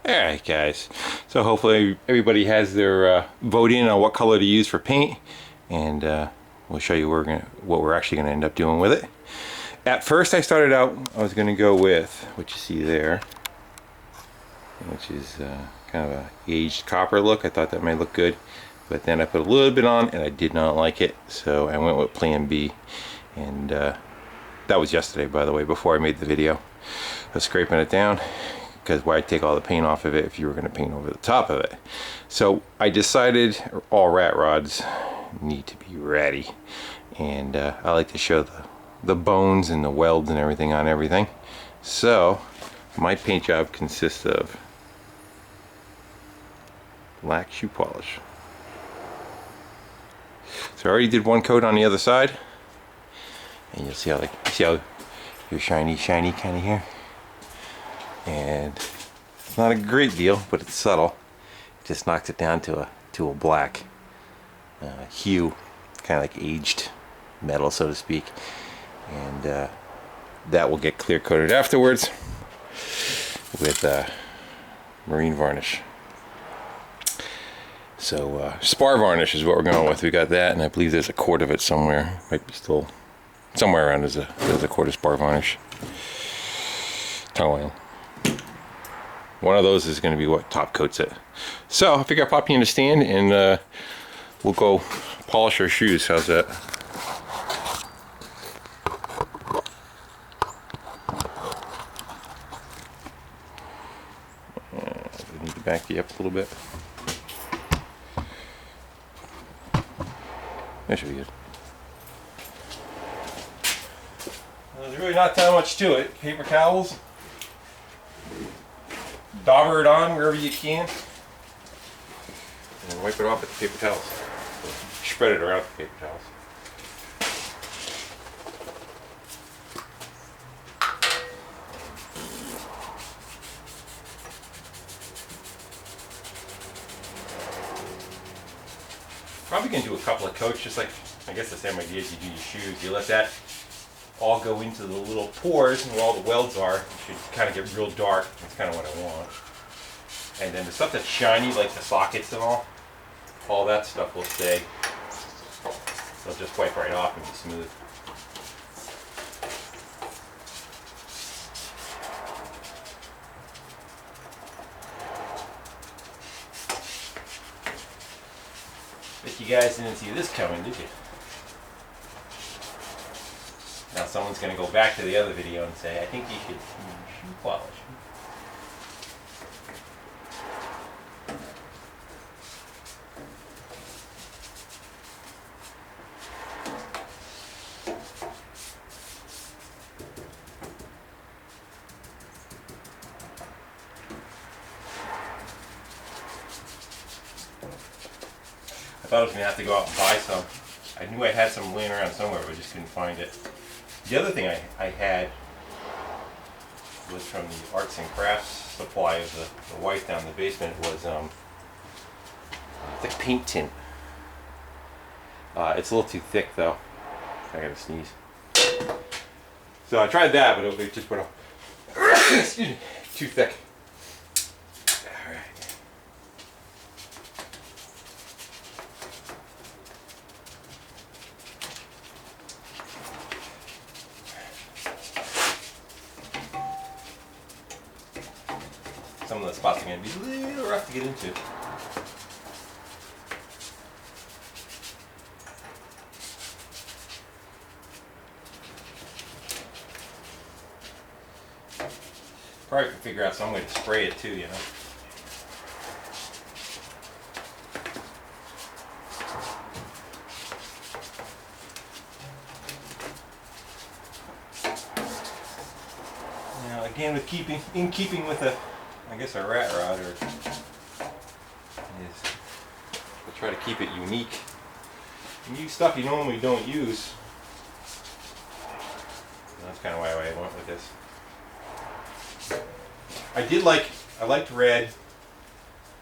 Alright guys, so hopefully everybody has their vote in on what color to use for paint, and we'll show you what we're actually going to end up doing with it. At first I started out, I was going to go with what you see there, which is kind of a aged copper look. I thought that might look good, but then I put a little bit on and I did not like it, so I went with Plan B, and that was yesterday, by the way, before I made the video. I was scraping it down, because why take all the paint off of it if you were going to paint over the top of it. So I decided all rat rods need to be ready, and I like to show the bones and the welds and everything on everything. So my paint job consists of black shoe polish. So I already did one coat on the other side, and you'll see how you're shiny kind of here. And it's not a great deal, but it's subtle. It just knocks it down to a black hue, kind of like aged metal, so to speak. And that will get clear coated afterwards with marine varnish. So spar varnish is what we're going with. We got that, and I believe there's a quart of it somewhere. Might be still somewhere around. There's a quart of spar varnish. Tongue oil. One of those is going to be what top coats it. So I figure I'll pop you in the stand and we'll go polish our shoes. How's that? I need to back you up a little bit. That should be good. There's really not that much to it. Paper towels. Dauber it on wherever you can, and wipe it off with the paper towels. Spread it around with the paper towels. Probably gonna do a couple of coats, just like I guess the same idea as you do your shoes. You let that all go into the little pores and where all the welds are. It should kind of get real dark. That's kind of what I want. And then the stuff that's shiny, like the sockets and all that stuff will stay. They'll just wipe right off and be smooth. Bet you guys didn't see this coming, did you? Now someone's going to go back to the other video and say, I think you should use shoe polish. I thought I was going to have to go out and buy some. I knew I had some laying around somewhere, but I just couldn't find it. The other thing I had was from the arts and crafts supply of the wife down in the basement was thick paint tint. It's a little too thick though. I gotta sneeze. So I tried that, but it just went off. Excuse me, too thick. All right. Some of the spots are going to be a little rough to get into. Probably can figure out some way to spray it too, you know. Now again, with in keeping with I guess a rat rod is we'll try to keep it unique. And use stuff you normally don't use. And that's kind of why I went with this. I liked red,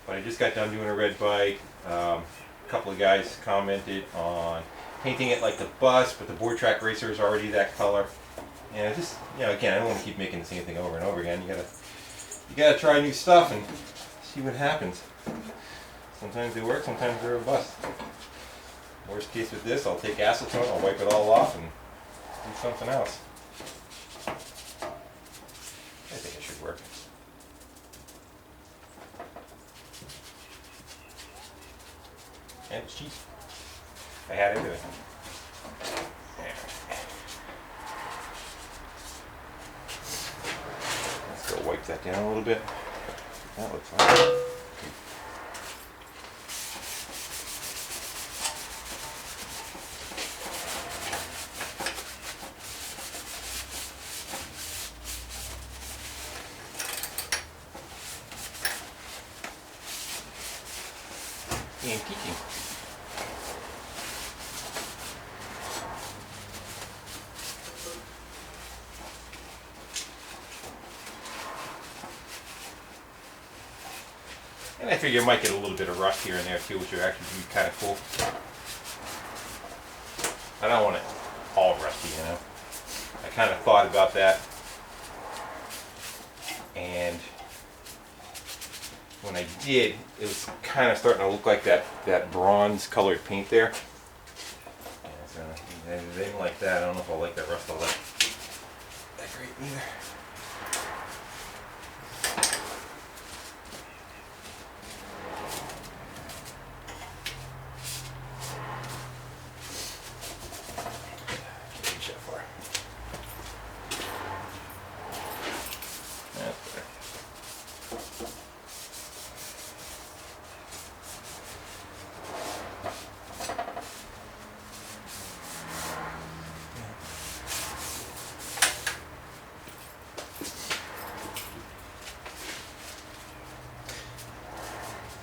but I just got done doing a red bike. A couple of guys commented on painting it like the bus, but the board track racer is already that color. And I just, again, I don't want to keep making the same thing over and over again. You gotta try new stuff, and See what happens. Sometimes they work, sometimes they're a bust. Worst case with this, I'll take acetone, I'll wipe it all off and do something else. I think it should work. And it's cheap. I had everything. Let's go wipe that down a little bit. That looks fine. Antiquing. And I figure it might get a little bit of rust here and there too, which would actually be kind of cool. I don't want it all rusty, you know. I kind of thought about that, and when I did, it was kind of starting to look like that bronze colored paint there. Yeah, so they didn't like that. I don't know if I like that rust all that great either.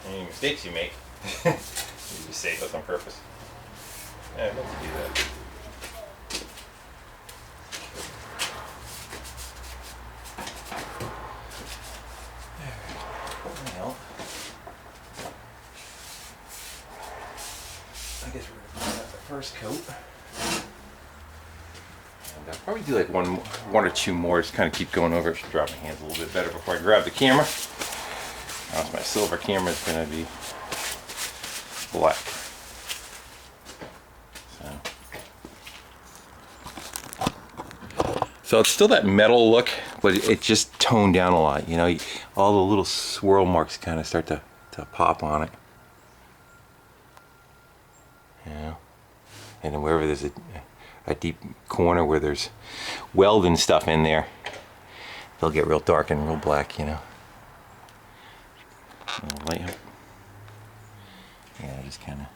Any mistakes you make, you just say those on purpose. Yeah, I'd love to do that. Well, I guess we're gonna put out the first coat. And I'll probably do like one or two more, just kind of keep going over it. Should drop my hands a little bit better before I grab the camera. Else my silver camera is going to be black. So it's still that metal look, but it just toned down a lot. You know, all the little swirl marks kind of start to pop on it. Yeah. And then wherever there's a deep corner where there's weld and stuff in there, they'll get real dark and real black, you know. Light up. Yeah, just kind of.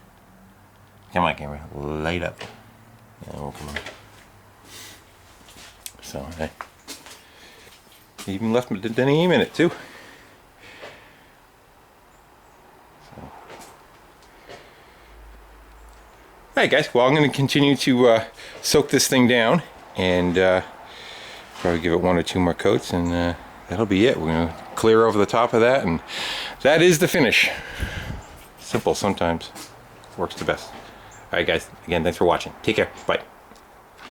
Come on, camera. Light up. Yeah, we'll come on. So, hey. Even left the name in it, too. So. Alright, guys. Well, I'm going to continue to soak this thing down and probably give it one or two more coats, and that'll be it. We're going to clear over the top of that, and that is the finish. Simple sometimes. Works the best. Alright guys, again, thanks for watching. Take care. Bye.